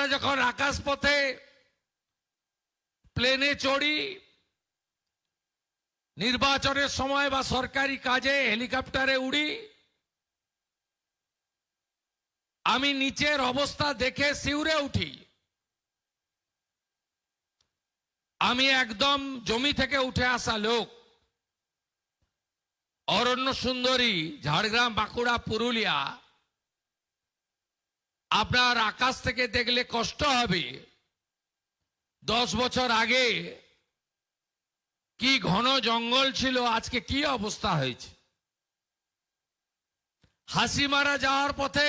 আমরা যখন আকাশপথে প্লেনে চড়ি, নির্বাচনের সময় বা সরকারি কাজে হেলিকপ্টারে উড়ি, আমি নিচের অবস্থা দেখে শিউরে উঠি। আমি একদম জমি থেকে উঠে আসা লোক। অরণ্য সুন্দরী, ঝাড়গ্রাম, বাঁকুড়া, পুরুলিয়া, আপনার আকাশ থেকে দেখলে কষ্ট হবে। 10 বছর আগে কি ঘন জঙ্গল ছিল, আজকে কি অবস্থা হয়েছে। হাসিমারা যাওয়ার পথে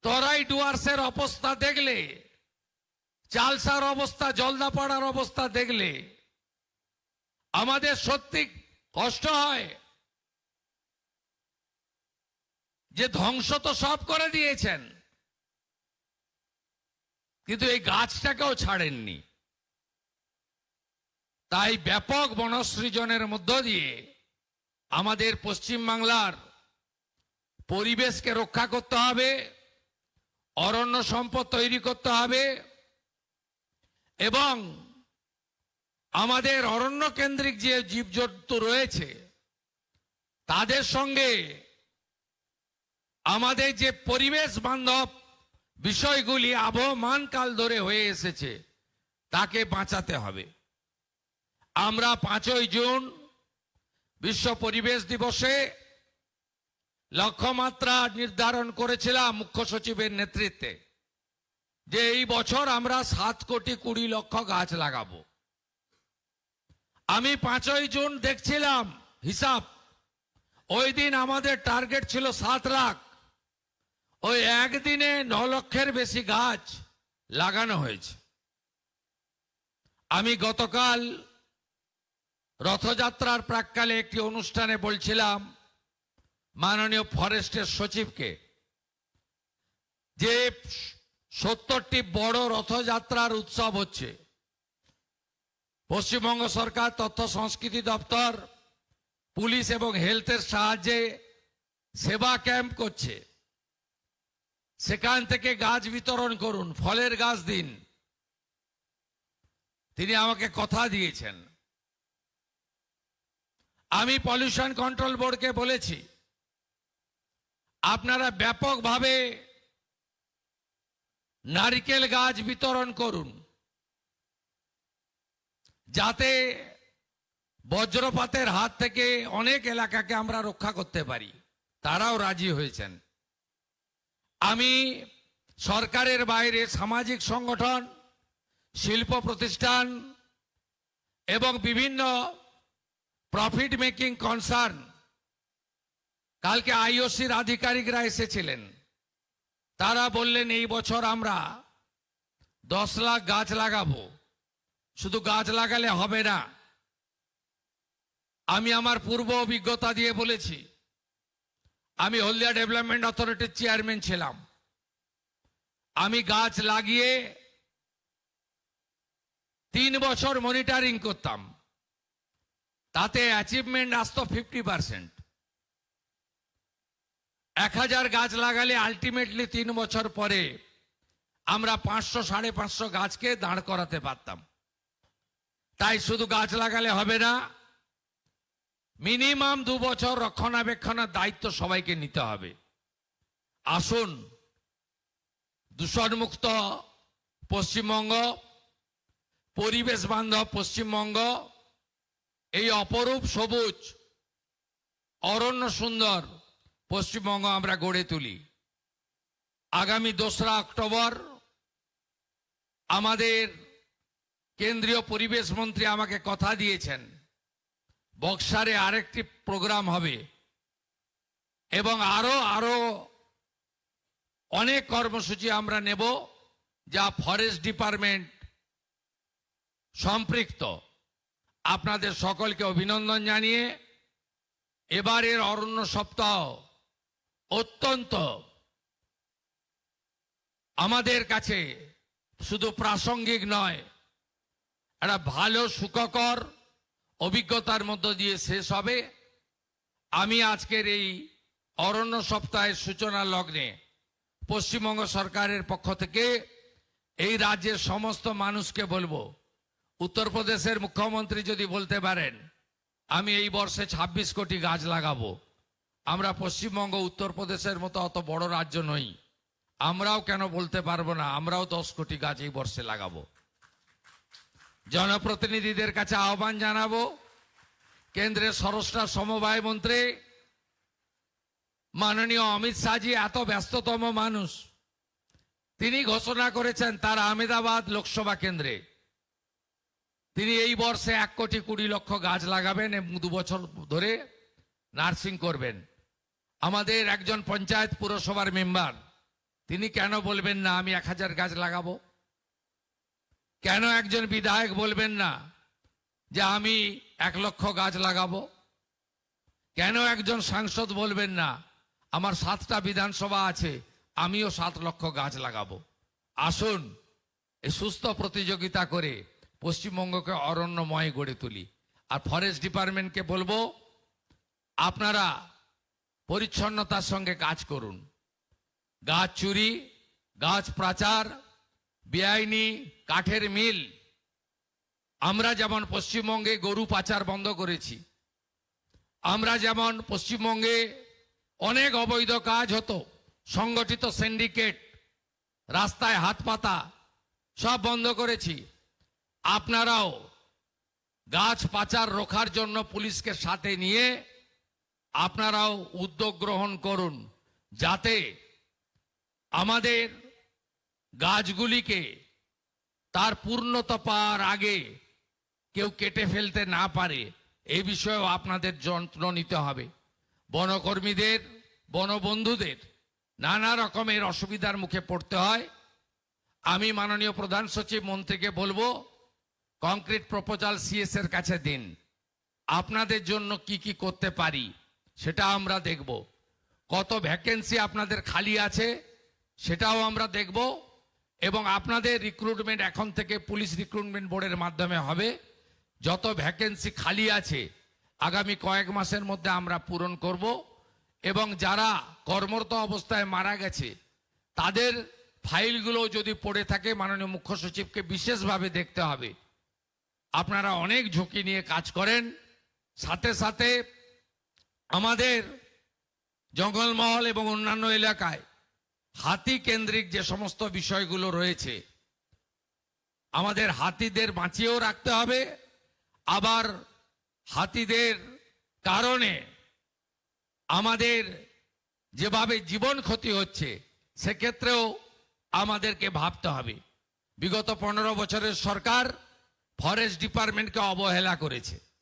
তরাই ডুয়ার্সের অবস্থা দেখলে, চালসার অবস্থা, জলদাপাড়ার অবস্থা দেখলে আমাদের সত্যি কষ্ট হয় যে ধ্বংস তো সব করে দিয়েছেন, কিন্তু এই গাছটাকেও ছাড়েননি। তাই ব্যাপক বনসৃজনের মধ্য দিয়ে আমাদের পশ্চিমবাংলার পরিবেশকে রক্ষা করতে হবে, অরণ্য সম্পদ তৈরি করতে হবে এবং আমাদের অরণ্য কেন্দ্রিক যে জীবজন্তু রয়েছে তাদের সঙ্গে আমাদের যে পরিবেশ বান্ধব বিষয়গুলি আবহমানকাল ধরে হয়ে এসেছে তাকে বাঁচাতে হবে। আমরা 5ই জুন বিশ্ব পরিবেশ দিবসে লক্ষ্যমাত্রা নির্ধারণ করেছিলাম মুখ্য সচিবের নেতৃত্বে যে এই বছর আমরা 7,20,00,000 গাছ লাগাবো। আমি 5ই জুন দেখছিলাম হিসাব, ওই দিন আমাদের টার্গেট ছিল 7 লাখ। ওই একদিনে 9 লক্ষের বেশি গাছ লাগানো হয়েছে। আমি গতকাল রথযাত্রার প্রাক্কালে একটি অনুষ্ঠানে বলছিলাম মাননীয় ফরেস্টের সচিবকে যে 70টি বড় রথযাত্রার উৎসব হচ্ছে। পশ্চিমবঙ্গ সরকার তথ্য সংস্কৃতি দপ্তর, পুলিশ এবং হেলথের সাহায্যে সেবা ক্যাম্প করছে। সেখান থেকে গাছ বিতরণ করুন, ফলের গাছ দিন। তিনি আমাকে কথা দিয়েছেন। আমি পলিউশন কন্ট্রোল বোর্ডকে বলেছি আপনারা ব্যাপকভাবে নারকেল গাছ বিতরণ করুন যাতে বজ্রপাতের হাত থেকে অনেক এলাকাকে আমরা রক্ষা করতে পারি। তারাও রাজি হয়েছেন। আমি সরকারের বাইরে সামাজিক সংগঠন, শিল্প প্রতিষ্ঠান এবং বিভিন্ন প্রফিট মেকিং কনসার্ন, কালকে আইওসির আধিকারিকরা এসেছিলেন, তারা বললেন এই বছর আমরা 10 লাখ গাছ লাগাবো। শুধু গাছ লাগালে হবে না। আমি আমার পূর্ব অভিজ্ঞতা দিয়ে বলেছি, আমি হলদিয়া ডেভেলপমেন্ট অথরিটির চেয়ারম্যান ছিলাম। আমি গাছ লাগিয়ে 3 বছর মনিটরিং করতাম, তাতে অ্যাচিভমেন্ট আসতো 50%। 1000 গাছ লাগালে আলটিমেটলি 3 বছর পরে আমরা 500-550 গাছকে দাঁড় করাতে পারতাম। তাই শুধু গাছ লাগালে হবে না, মিনিমাম 2 বছর রক্ষণাবেক্ষণের দায়িত্ব সবাইকে নিতে হবে। আসুন দূষণমুক্ত পশ্চিমবঙ্গ, পরিবেশ বান্ধব পশ্চিমবঙ্গ, এই অপরূপ সবুজ অরণ্য সুন্দর পশ্চিমবঙ্গ আমরা গড়ে তুলি। আগামী 2রা অক্টোবর আমাদের কেন্দ্রীয় পরিবেশ মন্ত্রী আমাকে কথা দিয়েছেন বক্সারে আরেকটি প্রোগ্রাম হবে এবং আরো অনেক কর্মসূচি আমরা নেব যা ফরেস্ট ডিপার্টমেন্ট সম্পৃক্ত। আপনাদের সকলকে অভিনন্দন জানিয়ে এবারের অরণ্য সপ্তাহ অত্যন্ত আমাদের কাছে শুধু প্রাসঙ্গিক নয়, একটা ভালো সুখকর অভিজ্ঞতার মধ্য দিয়ে শেষ হবে। আমি আজকের এই অরণ্য সপ্তাহের সূচনা লগ্নে পশ্চিমবঙ্গ সরকারের পক্ষ থেকে এই রাজ্যের সমস্ত মানুষকে বলবো, উত্তরপ্রদেশের মুখ্যমন্ত্রী যদি বলতে পারেন আমি এই বর্ষে 26 কোটি গাছ লাগাবো, আমরা পশ্চিমবঙ্গ উত্তরপ্রদেশের মতো অত বড় রাজ্য নই, আমরাও কেন বলতে পারবো না আমরাও 10 কোটি গাছ এই বর্ষে লাগাবো। জনপ্রতিনিধিদের কাছে আহ্বান জানাবো, কেন্দ্রের স্বরাষ্ট্র সমবায় মন্ত্রী মাননীয় অমিত শাহজি এত ব্যস্ততম মানুষ, তিনি ঘোষণা করেছেন তার আহমেদাবাদ লোকসভা কেন্দ্রে তিনি এই বর্ষে 1,20,00,000 গাছ লাগাবেন এবং 2 বছর ধরে নার্সিং করবেন। আমাদের একজন পঞ্চায়েত পুরসভার মেম্বার তিনি কেন বলবেন না আমি 1000 গাছ লাগাবো? কেন একজন বিধায়ক বলবেন না যে আমি 1 লক্ষ গাছ লাগাবো? কেন একজন সাংসদ বলবেন না আমার 7টা বিধানসভা আছে আমিও 7 লক্ষ গাছ লাগাবো? আসুন এই সুস্থ প্রতিযোগিতা করে পশ্চিমবঙ্গকে অরণ্যময় গড়ে তুলি। আর ফরেস্ট ডিপার্টমেন্টকে বলবো আপনারা পরিচ্ছন্নতার সঙ্গে কাজ করুন। গাছ চুরি, গাছ পাচার, বেআইনি কাঠের মিল, আমরা যেমন পশ্চিমবঙ্গে গরু পাচার বন্ধ করেছি, আমরা যেমন পশ্চিমবঙ্গে অনেক অবৈধ কাজ হতো, সংগঠিত সিন্ডিকেট, রাস্তায় হাত পাতা সব বন্ধ করেছি, আপনারাও গাছ পাচার রোখার জন্য পুলিশকে সাথে নিয়ে আপনারাও উদ্যোগ গ্রহণ করুন, যাতে আমাদের গাছগুলিকে তার পূর্ণতা পাওয়ার আগে কেউ কেটে ফেলতে না পারে। এই বিষয়েও আপনাদের যত্ন নিতে হবে। বনকর্মীদের, বনবন্ধুদের নানা রকমের অসুবিধার মুখে পড়তে হয়। আমি মাননীয় প্রধান সচিব মন্ত্রীকে বলবো কংক্রিট প্রপোজাল সিএস এর কাছে দিন, আপনাদের জন্য কি কি করতে পারি সেটা আমরা দেখব। কত ভ্যাকেন্সি আপনাদের খালি আছে সেটাও আমরা দেখব, এবং আপনাদের রিক্রুটমেন্ট এখন থেকে পুলিশ রিক্রুটমেন্ট বোর্ডের মাধ্যমে হবে। যত ভ্যাকেন্সি খালি আছে আগামী কয়েক মাসের মধ্যে আমরা পূরণ করব, এবং যারা কর্মরত অবস্থায় মারা গেছে তাদের ফাইলগুলো যদি পড়ে থাকে মাননীয় মুখ্য সচিবকে বিশেষভাবে দেখতে হবে। আপনারা অনেক ঝুঁকি নিয়ে কাজ করেন, সাথে সাথে আমাদের জঙ্গলমহল এবং অন্যান্য এলাকায় হাতি কেন্দ্রিক যে সমস্ত বিষয়গুলো রয়েছে আমাদের হাতিদের বাঁচিয়েও রাখতে হবে। আবার হাতিদের কারণে আমাদের যেভাবে জীবন ক্ষতি হচ্ছে সেক্ষেত্রেও আমাদেরকে ভাবতে হবে। বিগত 15 বছরের সরকার ফরেস্ট ডিপার্টমেন্টকে অবহেলা করেছে।